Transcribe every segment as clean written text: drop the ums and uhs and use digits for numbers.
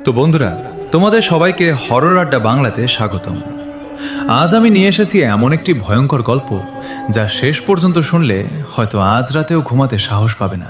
তো বন্ধুরা, তোমাদের সবাইকে হরর আড্ডা বাংলাতে স্বাগতম। আজ আমি নিয়ে এসেছি এমন একটি ভয়ঙ্কর গল্প যা শেষ পর্যন্ত শুনলে হয়তো আজ রাতেও ঘুমাতে সাহস পাবে না।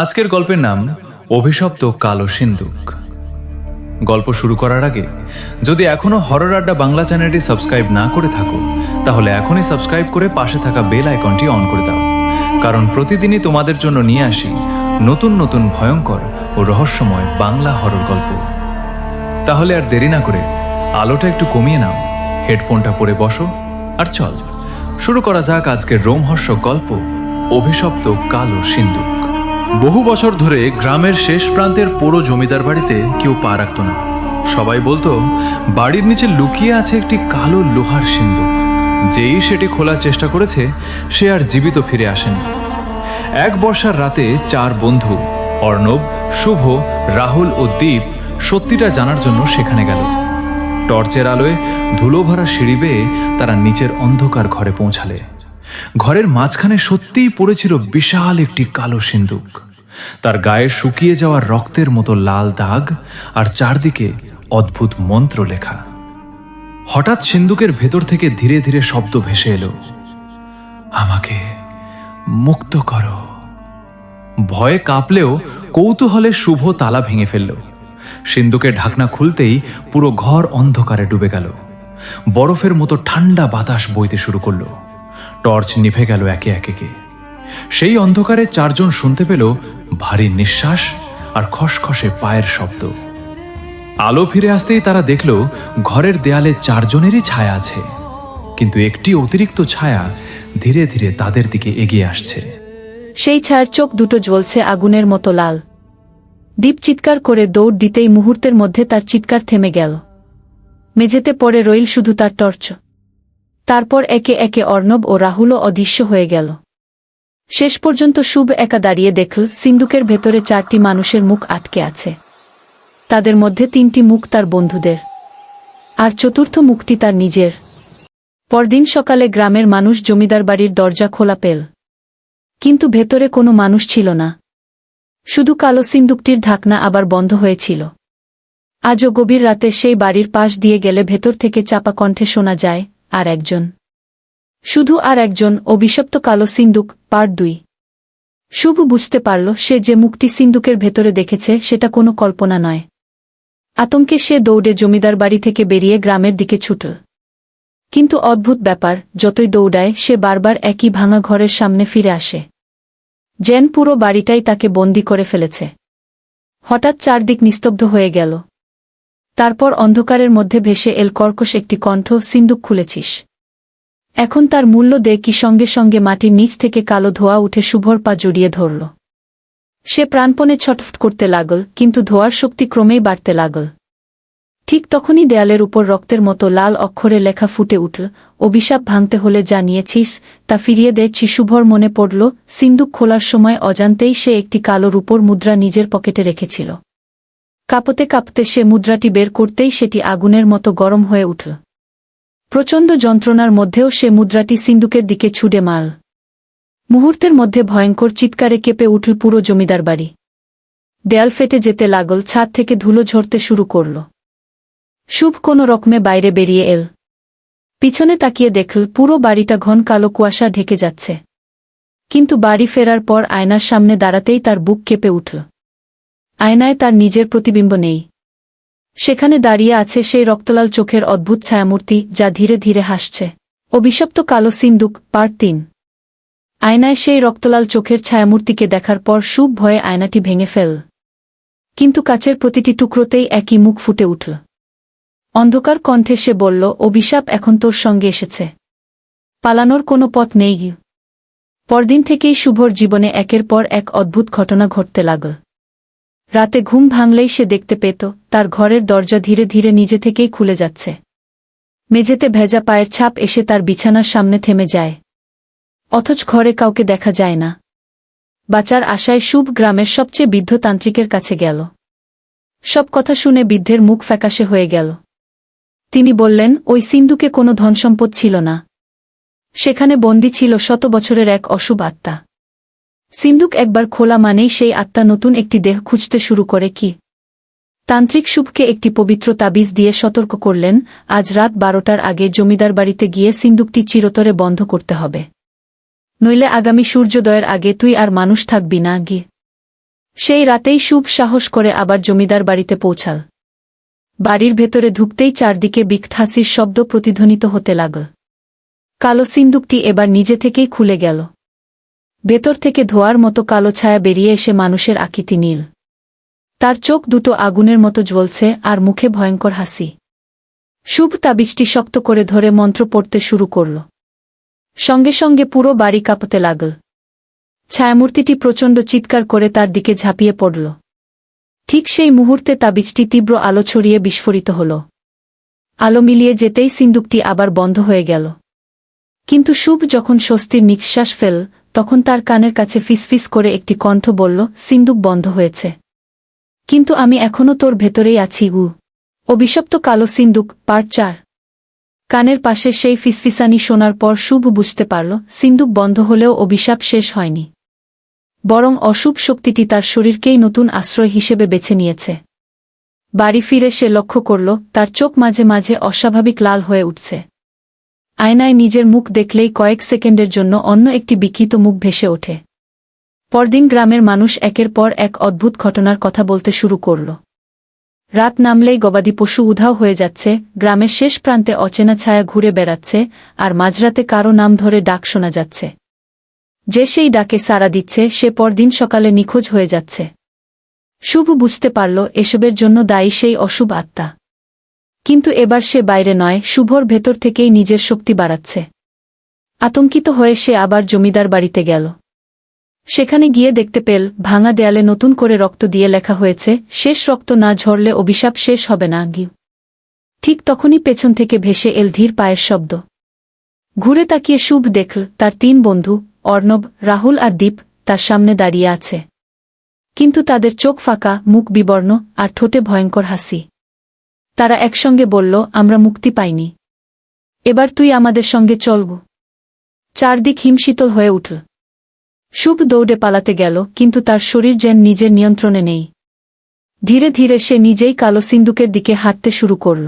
আজকের গল্পের নাম অভিশপ্ত কালো সিন্দুক। গল্প শুরু করার আগে যদি এখনো হরর আড্ডা বাংলা চ্যানেলটি সাবস্ক্রাইব না করে থাকো, তাহলে এখনই সাবস্ক্রাইব করে পাশে থাকা বেল আইকনটি অন করে দাও, কারণ প্রতিদিনই তোমাদের জন্য নিয়ে আসি নতুন নতুন ভয়ঙ্কর ও রহস্যময় বাংলা হরর গল্প। তাহলে আর দেরি না করে আলোটা একটু কমিয়ে নাও, হেডফোনটা পরে বসো, আর চল শুরু করা যাক আজকের রোমহর্ষক গল্প অভিশপ্ত কালো সিন্দুক। বহু বছর ধরে গ্রামের শেষ প্রান্তের পুরো জমিদার বাড়িতে কেউ পা রাখত না। সবাই বলতো বাড়ির নিচে লুকিয়ে আছে একটি কালো লোহার সিন্দুক। যেই সেটি খোলার চেষ্টা করেছে সে আর জীবিত ফিরে আসেনি। এক বর্ষার রাতে চার বন্ধু অর্ণব, শুভ, রাহুল ও দীপ সত্যিটা জানার জন্য সেখানে গেল। টর্চের আলোয় ধুলো ভরা সিঁড়ি বেয়ে তারা নিচের অন্ধকার ঘরে পৌঁছালে। ঘরের মাঝখানে সত্যিই পড়েছিল বিশাল একটি কালো সিন্দুক। তার গায়ে শুকিয়ে যাওয়া রক্তের মতো লাল দাগ, আর চারদিকে অদ্ভুত মন্ত্র লেখা। হঠাৎ সিন্দুকের ভেতর থেকে ধীরে ধীরে শব্দ ভেসে এলো, আমাকে মুক্ত করো। ভয়ে কাঁপলেও কৌতূহলে শুভ তালা ভেঙে ফেলল। সিন্দুকের ঢাকনা খুলতেই পুরো ঘর অন্ধকারে ডুবে গেল। বরফের মতো ঠান্ডা বাতাস বইতে শুরু করলো। টর্চ নিভে গেল একে একে। সেই অন্ধকারে চারজন শুনতে পেল ভারী নিঃশ্বাস আর খসখসে পায়ের শব্দ। আলো ফিরে আসতেই তারা দেখল ঘরের দেয়ালে চারজনেরই ছায়া আছে, কিন্তু একটি অতিরিক্ত ছায়া ধীরে ধীরে তাদের দিকে এগিয়ে আসছে। সেই ছায়ার চোখ দুটো জ্বলছে আগুনের মতো লাল। দীপ চিৎকার করে দৌড় দিতেই মুহূর্তের মধ্যে তার চিৎকার থেমে গেল। মেঝেতে পড়ে রইল শুধু তার টর্চ। তারপর একে একে অর্ণব ও রাহুলও অদৃশ্য হয়ে গেল। শেষ পর্যন্ত শুভ একা দাঁড়িয়ে দেখল সিন্দুকের ভেতরে চারটি মানুষের মুখ আটকে আছে। তাদের মধ্যে তিনটি মুখ তার বন্ধুদের, আর চতুর্থ মুখটি তার নিজের। পরদিন সকালে গ্রামের মানুষ জমিদার বাড়ির দরজা খোলা পেল, কিন্তু ভেতরে কোনো মানুষ ছিল না। শুধু কালো সিন্দুকটির ঢাকনা আবার বন্ধ হয়েছিল। আজও গভীর রাতে সেই বাড়ির পাশ দিয়ে গেলে ভেতর থেকে চাপা কণ্ঠে শোনা যায়, আর একজন, শুধু আর একজন, অভিশপ্ত কালো সিন্দুক, পার্ট 2। শুভ বুঝতে পারল সে যে মুখটি সিন্দুকের ভেতরে দেখেছে সেটা কোনো কল্পনা নয়। আতঙ্কে সে দৌড়ে জমিদার বাড়ি থেকে বেরিয়ে গ্রামের দিকে ছুটল। কিন্তু অদ্ভুত ব্যাপার, যতই দৌড়ায় সে বারবার একই ভাঙা ঘরের সামনে ফিরে আসে, যেন পুরো বাড়িটাই তাকে বন্দী করে ফেলেছে। হঠাৎ চারদিক নিস্তব্ধ হয়ে গেল। তারপর অন্ধকারের মধ্যে ভেসে এল কর্কশ একটি কণ্ঠ, সিন্দুক খুলেছিস? এখন তার মূল্য দে। কি সঙ্গে সঙ্গে মাটির নিচ থেকে কালো ধোঁয়া উঠে শুভর পা জড়িয়ে ধরল। সে প্রাণপণে ছটফট করতে লাগল, কিন্তু ধোঁয়ার শক্তি ক্রমেই বাড়তে লাগল। ঠিক তখনই দেয়ালের উপর রক্তের মতো লাল অক্ষরে লেখা ফুটে উঠল, অভিশাপ ভাঙতে হলে যা নিয়েছিস তা ফিরিয়ে দে। শুভর মনে পড়ল সিন্দুক খোলার সময় অজান্তেই সে একটি কালো রূপোর মুদ্রা নিজের পকেটে রেখেছিল। কাঁপতে কাঁপতে সে মুদ্রাটি বের করতেই সেটি আগুনের মতো গরম হয়ে উঠল। প্রচণ্ড যন্ত্রণার মধ্যেও সে মুদ্রাটি সিন্দুকের দিকে ছুঁড়ে মারল। মুহূর্তের মধ্যে ভয়ঙ্কর চিৎকারে কেঁপে উঠল পুরো জমিদার বাড়ি। দেয়াল ফেটে যেতে লাগল, ছাদ থেকে ধুলো ঝরতে শুরু করল। শুভ কোনো রকমে বাইরে বেরিয়ে এল। পিছনে তাকিয়ে দেখল পুরো বাড়িটা ঘন কালো কুয়াশা ঢেকে যাচ্ছে। কিন্তু বাড়ি ফেরার পর আয়নার সামনে দাঁড়াতেই তার বুক কেঁপে উঠল। আয়নায় তার নিজের প্রতিবিম্ব নেই। সেখানে দাঁড়িয়ে আছে সেই রক্তলাল চোখের অদ্ভুত ছায়ামূর্তি, যা ধীরে ধীরে হাসছে। অভিশপ্ত কালো সিন্দুক, পার্ট 3। আয়নায় সেই রক্তলাল চোখের ছায়ামূর্তিকে দেখার পর শুভ ভয়ে আয়নাটি ভেঙে ফেল। কিন্তু কাচের প্রতিটি টুকরোতেই একই মুখ ফুটে উঠল। অন্ধকার কণ্ঠে সে বলল, অভিশাপ এখন তোর সঙ্গে এসেছে। পালানোর কোনো পথ নেই। পরদিন থেকেই শুভর জীবনে একের পর এক অদ্ভুত ঘটনা ঘটতে লাগল। রাতে ঘুম ভাঙলেই সে দেখতে পেত তার ঘরের দরজা ধীরে ধীরে নিজে থেকেই খুলে যাচ্ছে। মেঝেতে ভেজা পায়ের ছাপ এসে তার বিছানার সামনে থেমে যায়, অথচ ঘরে কাউকে দেখা যায় না। বাঁচার আশায় শুভ গ্রামের সবচেয়ে বৃদ্ধ তান্ত্রিকের কাছে গেল। সব কথা শুনে বৃদ্ধের মুখ ফ্যাকাশে হয়ে গেল। তিনি বললেন, ওই সিন্দুকে কোনো ধনসম্পদ ছিল না। সেখানে বন্দী ছিল শত বছরের এক অশুভ আত্মা। সিন্দুক একবার খোলা মানেই সেই আত্মা নতুন একটি দেহ খুঁজতে শুরু করে। কি তান্ত্রিক শুভকে একটি পবিত্র তাবিজ দিয়ে সতর্ক করলেন, আজ রাত 12টার আগে জমিদার বাড়িতে গিয়ে সিন্দুকটি চিরতরে বন্ধ করতে হবে। নইলে আগামী সূর্যোদয়ের আগে তুই আর মানুষ থাকবি না গিয়ে। সেই রাতেই শুভ সাহস করে আবার জমিদার বাড়িতে পৌঁছাল। বাড়ির ভেতরে ঢুকতেই চারদিকে বিকট শব্দ প্রতিধ্বনিত হতে লাগল। কালো সিন্দুকটি এবার নিজে থেকেই খুলে গেল। ভেতর থেকে ধোঁয়ার মতো কালো ছায়া বেরিয়ে এসে মানুষের আকৃতি নীল। তার চোখ দুটো আগুনের মতো জ্বলছে আর মুখে ভয়ঙ্কর হাসি। শুভ তাবিজটি শক্ত করে ধরে মন্ত্র পড়তে শুরু করল। সঙ্গে সঙ্গে পুরো বাড়ি কাঁপতে লাগল। ছায়ামূর্তিটি প্রচণ্ড চিৎকার করে তার দিকে ঝাঁপিয়ে পড়ল। ঠিক সেই মুহূর্তে তাবিজটি তীব্র আলো ছড়িয়ে বিস্ফোরিত হল। আলো মিলিয়ে যেতেই সিন্দুকটি আবার বন্ধ হয়ে গেল। কিন্তু শুভ যখন স্বস্তির নিঃশ্বাস ফেল, তখন তার কানের কাছে ফিসফিস করে একটি কণ্ঠ বলল, সিন্দুক বন্ধ হয়েছে, কিন্তু আমি এখনো তোর ভেতরেই আছি। অভিশপ্ত কালো সিন্দুক পার্ট 4। কানের পাশে সেই ফিসফিসানি শোনার পর শুভ বুঝতে পারল, সিন্দুক বন্ধ হলেও অভিশাপ শেষ হয়নি, বরং অশুভ শক্তিটি তার শরীরকেই নতুন আশ্রয় হিসেবে বেছে নিয়েছে। বাড়ি ফিরে সে লক্ষ্য করল, তার চোখ মাঝে মাঝে অস্বাভাবিক লাল হয়ে উঠছে। আয়নায় নিজের মুখ দেখলেই কয়েক সেকেন্ডের জন্য অন্য একটি বিকৃত মুখ ভেসে ওঠে। পরদিন গ্রামের মানুষ একের পর এক অদ্ভুত ঘটনার কথা বলতে শুরু করল। রাত নামলেই গবাদি পশু উধাও হয়ে যাচ্ছে, গ্রামের শেষ প্রান্তে অচেনা ছায়া ঘুরে বেড়াচ্ছে, আর মাঝরাতে কারো নাম ধরে ডাক শোনা যাচ্ছে। যে সেই ডাকে সাড়া দিচ্ছে সে পরদিন সকালে নিখোঁজ হয়ে যাচ্ছে। শুভ বুঝতে পারল এসবের জন্য দায়ী সেই অশুভ আত্মা। কিন্তু এবার সে বাইরে নয়, শুভর ভেতর থেকেই নিজের শক্তি বাড়াচ্ছে। আতঙ্কিত হয়ে সে আবার জমিদার বাড়িতে গেল। সেখানে গিয়ে দেখতে পেল, ভাঙা দেয়ালে নতুন করে রক্ত দিয়ে লেখা হয়েছে, শেষ রক্ত না ঝরলে অভিশাপ শেষ হবে না। ঠিক তখনই পেছন থেকে ভেসে এল ধীর পায়ের শব্দ। ঘুরে তাকিয়ে শুভ দেখল তার 3 বন্ধু, অর্ণব, রাহুল আর দীপ, তার সামনে দাঁড়িয়ে আছে। কিন্তু তাদের চোখ ফাঁকা, মুখ বিবর্ণ, আর ঠোঁটে ভয়ঙ্কর হাসি। তারা একসঙ্গে বলল, আমরা মুক্তি পাইনি, এবার তুই আমাদের সঙ্গে চলব। চারদিক হিমশীতল হয়ে উঠল। শুভ দৌড়ে পালাতে গেল, কিন্তু তার শরীর যেন নিজের নিয়ন্ত্রণে নেই। ধীরে ধীরে সে নিজেই কালো সিন্দুকের দিকে হাঁটতে শুরু করল।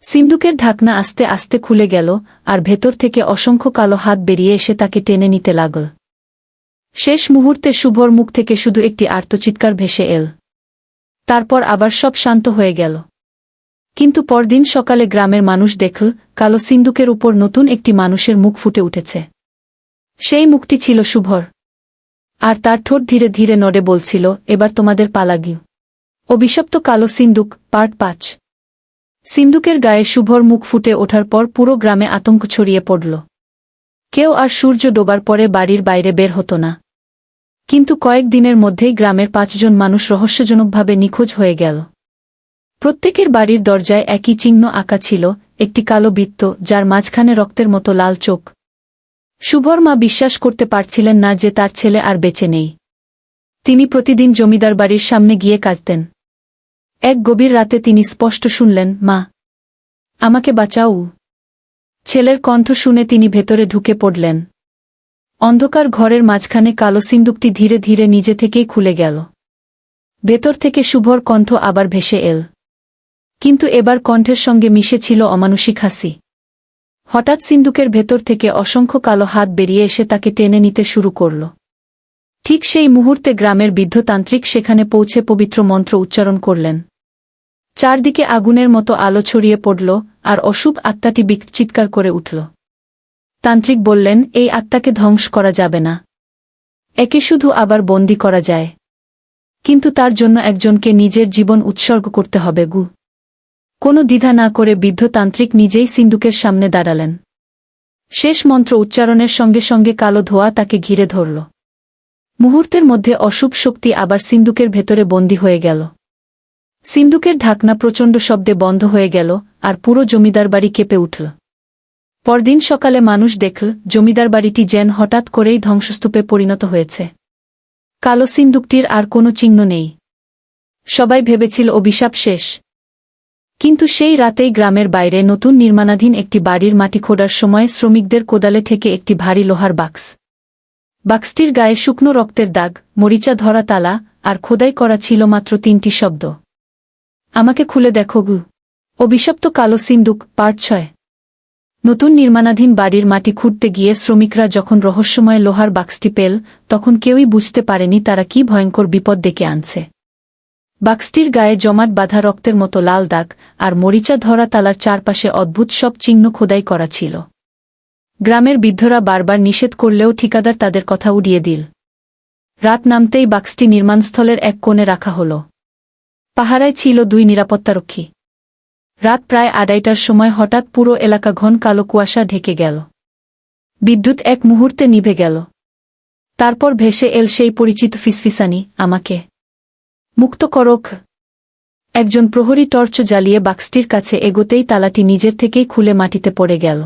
সিন্দুকের ঢাকনা আস্তে আস্তে খুলে গেল, আর ভেতর থেকে অসংখ্য কালো হাত বেরিয়ে এসে তাকে টেনে নিতে লাগল। শেষ মুহূর্তে শুভর মুখ থেকে শুধু একটি আর্তচিৎকার ভেসে এল। তারপর আবার সব শান্ত হয়ে গেল। কিন্তু পরদিন সকালে গ্রামের মানুষ দেখল, কালো সিন্দুকের উপর নতুন একটি মানুষের মুখ ফুটে উঠেছে। সেই মুখটি ছিল শুভর, আর তার ঠোঁট ধীরে ধীরে নড়ে বলছিল, এবার তোমাদের পালা গিয়ে। অভিশপ্ত কালো সিন্দুক পার্ট 5। সিন্দুকের গায়ে শুভর মুখ ফুটে ওঠার পর পুরো গ্রামে আতঙ্ক ছড়িয়ে পড়ল। কেউ আর সূর্য ডোবার পরে বাড়ির বাইরে বের হতো না। কিন্তু কয়েক দিনের মধ্যেই গ্রামের 5 জন মানুষ রহস্যজনকভাবে নিখোঁজ হয়ে গেল। প্রত্যেকের বাড়ির দরজায় একই চিহ্ন আঁকা ছিল, একটি কালো বৃত্ত যার মাঝখানে রক্তের মতো লাল চোখ। শুভর মা বিশ্বাস করতে পারছিলেন না যে তার ছেলে আর বেঁচে নেই। তিনি প্রতিদিন জমিদার বাড়ির সামনে গিয়ে কাঁদতেন। এক গভীর রাতে তিনি স্পষ্ট শুনলেন, মা, আমাকে বাঁচাও। ছেলের কণ্ঠ শুনে তিনি ভেতরে ঢুকে পড়লেন। অন্ধকার ঘরের মাঝখানে কালো সিন্দুকটি ধীরে ধীরে নিজে থেকেই খুলে গেল। ভেতর থেকে শুভর কণ্ঠ আবার ভেসে এল, কিন্তু এবার কণ্ঠের সঙ্গে মিশে ছিল অমানুষিক হাসি। হঠাৎ সিন্দুকের ভেতর থেকে অসংখ্য কালো হাত বেরিয়ে এসে তাকে টেনে নিতে শুরু করল। ঠিক সেই মুহূর্তে গ্রামের বৃদ্ধ তান্ত্রিক সেখানে পৌঁছে পবিত্র মন্ত্র উচ্চারণ করলেন। চারদিকে আগুনের মতো আলো ছড়িয়ে পড়ল, আর অশুভ আত্মাটি বিকট চিৎকার করে উঠল। তান্ত্রিক বললেন, এই আত্মাকে ধ্বংস করা যাবে না, একে শুধু আবার বন্দী করা যায়, কিন্তু তার জন্য একজনকে নিজের জীবন উৎসর্গ করতে হবে। কোনো দ্বিধা না করে বৃদ্ধ তান্ত্রিক নিজেই সিন্দুকের সামনে দাঁড়ালেন। শেষ মন্ত্র উচ্চারণের সঙ্গে সঙ্গে কালো ধোঁয়া তাকে ঘিরে ধরল। মুহূর্তের মধ্যে অশুভ শক্তি আবার সিন্দুকের ভেতরে বন্দী হয়ে গেল। সিন্দুকের ঢাকনা প্রচণ্ড শব্দে বন্ধ হয়ে গেল, আর পুরো জমিদার বাড়ি কেঁপে উঠল। পরদিন সকালে মানুষ দেখল, জমিদার বাড়িটি যেন হঠাৎ করেই ধ্বংসস্তূপে পরিণত হয়েছে। কালো সিন্দুকটির আর কোনো চিহ্ন নেই। সবাই ভেবেছিল অভিশাপ শেষ। কিন্তু সেই রাতেই গ্রামের বাইরে নতুন নির্মাণাধীন একটি বাড়ির মাটি খোঁড়ার সময় শ্রমিকদের কোদালে থেকে একটি ভারী লোহার বাক্স। বাক্সটির গায়ে শুকনো রক্তের দাগ, মরিচা ধরা তালা, আর খোদাই করা ছিল মাত্র 3টি শব্দ। আমাকে খুলে দেখো গু। অভিশপ্ত কালো সিন্দুক পার্ট 6। নতুন নির্মাণাধীন বাড়ির মাটি খুঁড়তে গিয়ে শ্রমিকরা যখন রহস্যময় লোহার বাক্সটি পেল, তখন কেউই বুঝতে পারেনি তারা কি ভয়ঙ্কর বিপদ ডেকে আনছে। বাক্সটির গায়ে জমাট বাঁধা রক্তের মতো লাল দাগ, আর মরিচা ধরা তালার চারপাশে অদ্ভুত সব চিহ্ন খোদাই করা ছিল। গ্রামের বৃদ্ধরা বারবার নিষেধ করলেও ঠিকাদার তাদের কথা উড়িয়ে দিল। রাত নামতেই বাক্সটি নির্মাণস্থলের এক কোণে রাখা হল। পাহারায় ছিল 2 নিরাপত্তারক্ষী। রাত প্রায় 2:30টার সময় হঠাৎ পুরো এলাকা ঘন কালো কুয়াশা ঢেকে গেল। বিদ্যুৎ এক মুহূর্তে নিভে গেল। তারপর ভেসে এল সেই পরিচিত ফিসফিসানি, আমাকে মুক্ত করোক। একজন প্রহরী টর্চ জ্বালিয়ে বাক্সটির কাছে এগোতেই তালাটি নিজের থেকেই খুলে মাটিতে পড়ে গেল।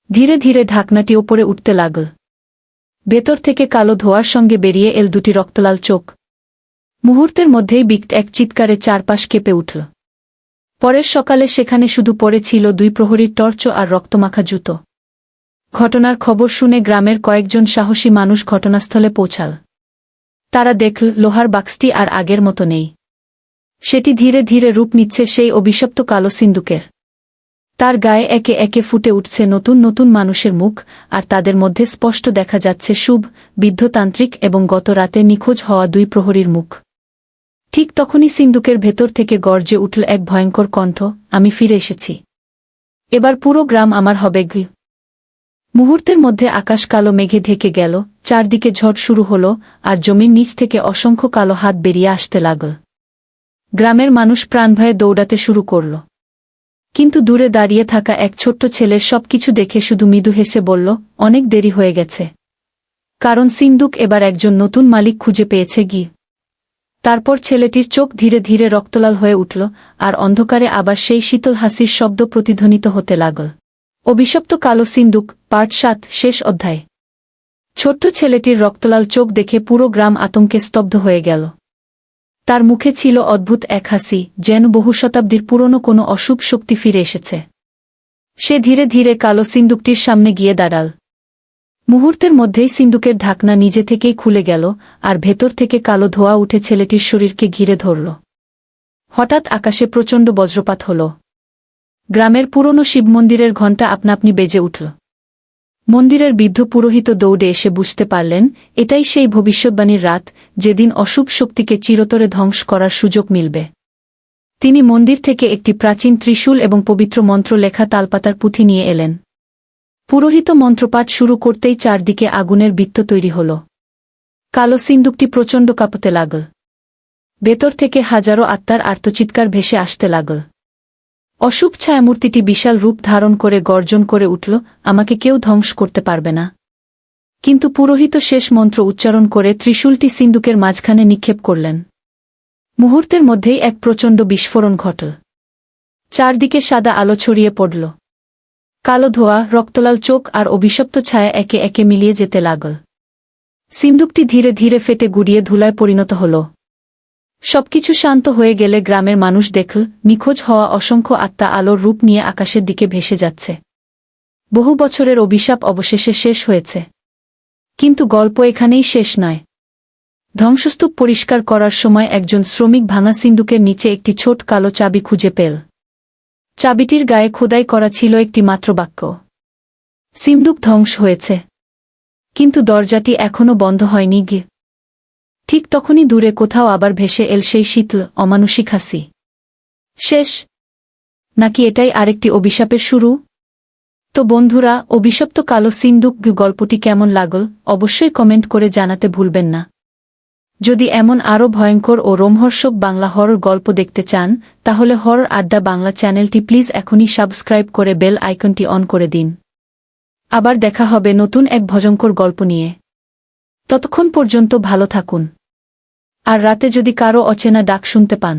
ধীরে ধীরে ঢাকনাটি ওপরে উঠতে লাগল। ভেতর থেকে কালো ধোঁয়ার সঙ্গে বেরিয়ে এল 2টি রক্তলাল চোখ। মুহূর্তের মধ্যেই বিকট এক চিৎকারে চারপাশ কেঁপে উঠল। পরের সকালে সেখানে শুধু পড়ে ছিল 2 প্রহরীর টর্চ আর রক্তমাখা জুতো। ঘটনার খবর শুনে গ্রামের কয়েকজন সাহসী মানুষ ঘটনাস্থলে পৌঁছাল। তারা দেখল লোহার বাক্সটি আর আগের মতো নেই। সেটি ধীরে ধীরে রূপ নিচ্ছে সেই অভিশপ্ত কালো সিন্দুকের। তার গায়ে একে একে ফুটে উঠছে নতুন নতুন মানুষের মুখ, আর তাদের মধ্যে স্পষ্ট দেখা যাচ্ছে শুভ, বৃদ্ধতান্ত্রিক এবং গত রাতে নিখোঁজ হওয়া 2 প্রহরীর মুখ। ঠিক তখনই সিন্দুকের ভেতর থেকে গর্জে উঠল এক ভয়ঙ্কর কণ্ঠ, আমি ফিরে এসেছি। এবার পুরো গ্রাম আমার হবে গি। মুহূর্তের মধ্যে আকাশ কালো মেঘে ঢেকে গেল, চারদিকে ঝড় শুরু হল, আর জমির নিচ থেকে অসংখ্য কালো হাত বেরিয়ে আসতে লাগল। গ্রামের মানুষ প্রাণভয়ে দৌড়াতে শুরু করল। কিন্তু দূরে দাঁড়িয়ে থাকা এক ছোট্ট ছেলে সবকিছু দেখে শুধু মৃদু হেসে বলল, অনেক দেরি হয়ে গেছে। কারণ সিন্দুক এবার একজন নতুন মালিক খুঁজে পেয়েছে গি। তারপর ছেলেটির চোখ ধীরে ধীরে রক্তলাল হয়ে উঠল, আর অন্ধকারে আবার সেই শীতল হাসির শব্দ প্রতিধ্বনিত হতে লাগল। অভিশপ্ত কালো সিন্দুক পার্ট 7 শেষ অধ্যায়। ছোট্ট ছেলেটির রক্তলাল চোখ দেখে পুরো গ্রাম আতঙ্কে স্তব্ধ হয়ে গেল। তার মুখে ছিল অদ্ভুত এক হাসি, যেন বহু শতাব্দীর পুরনো কোনো অশুভ শক্তি ফিরে এসেছে। সে ধীরে ধীরে কালো সিন্দুকটির সামনে গিয়ে দাঁড়াল। মুহূর্তের মধ্যেই সিন্দুকের ঢাকনা নিজে থেকেই খুলে গেল, আর ভেতর থেকে কালো ধোঁয়া উঠে ছেলেটির শরীরকে ঘিরে ধরল। হঠাৎ আকাশে প্রচণ্ড বজ্রপাত হল। গ্রামের পুরনো শিবমন্দিরের ঘণ্টা আপনা-আপনি বেজে উঠল। মন্দিরের বৃদ্ধ পুরোহিত দৌড়ে এসে বুঝতে পারলেন, এটাই সেই ভবিষ্যৎবাণীর রাত, যেদিন অশুভ শক্তিকে চিরতরে ধ্বংস করার সুযোগ মিলবে। তিনি মন্দির থেকে একটি প্রাচীন ত্রিশূল এবং পবিত্র মন্ত্র লেখা তালপাতার পুঁথি নিয়ে এলেন। পুরোহিত মন্ত্রপাঠ শুরু করতেই চারদিকে আগুনের বৃত্ত তৈরি হল। কালো সিন্দুকটি প্রচণ্ড কাঁপতে লাগল। ভেতর থেকে হাজারো আত্মার আর্তচিৎকার ভেসে আসতে লাগল। অশুভ ছায়ামূর্তিটি বিশাল রূপ ধারণ করে গর্জন করে উঠল, আমাকে কেউ ধ্বংস করতে পারবে না। কিন্তু পুরোহিত শেষ মন্ত্র উচ্চারণ করে ত্রিশূলটি সিন্দুকের মাঝখানে নিক্ষেপ করলেন। মুহূর্তের মধ্যেই এক প্রচণ্ড বিস্ফোরণ ঘটল। চারদিকে সাদা আলো ছড়িয়ে পড়ল। কালো ধোঁয়া, রক্তলাল চোখ আর অভিশপ্ত ছায়া একে একে মিলিয়ে যেতে লাগল। সিন্দুকটি ধীরে ধীরে ফেটে গুড়িয়ে ধুলায় পরিণত হল। সবকিছু শান্ত হয়ে গেলে গ্রামের মানুষ দেখল, নিখোঁজ হওয়া অসংখ্য আত্মা আলোর রূপ নিয়ে আকাশের দিকে ভেসে যাচ্ছে। বহু বছরের অভিশাপ অবশেষে শেষ হয়েছে। কিন্তু গল্প এখানেই শেষ নয়। ধ্বংসস্তূপ পরিষ্কার করার সময় একজন শ্রমিক ভাঙা সিন্দুকের নিচে একটি ছোট কালো চাবি খুঁজে পেল। চাবিটির গায়ে খোদাই করা ছিল একটি মাত্র বাক্য, সিন্দুক ধ্বংস হয়েছে, কিন্তু দরজাটি এখনো বন্ধ হয়নি গি। ঠিক তখনই দূরে কোথাও আবার ভেসে এল সেই শীতল, অমানুষিক হাসি। শেষ নাকি এটাই আরেকটি অভিশাপের শুরু? তো বন্ধুরা, অভিশপ্ত কালো সিন্দুক গল্পটি কেমন লাগল অবশ্যই কমেন্ট করে জানাতে ভুলবেন না। যদি এমন আরও ভয়ঙ্কর ও রোমহর্ষক বাংলা হরর গল্প দেখতে চান, তাহলে হরর আড্ডা বাংলা চ্যানেলটি প্লিজ এখনই সাবস্ক্রাইব করে বেল আইকনটি অন করে দিন। আবার দেখা হবে নতুন এক ভয়ঙ্কর গল্প নিয়ে। ততক্ষণ পর্যন্ত ভালো থাকুন। আর রাতে যদি কারো অচেনা ডাক শুনতে পান,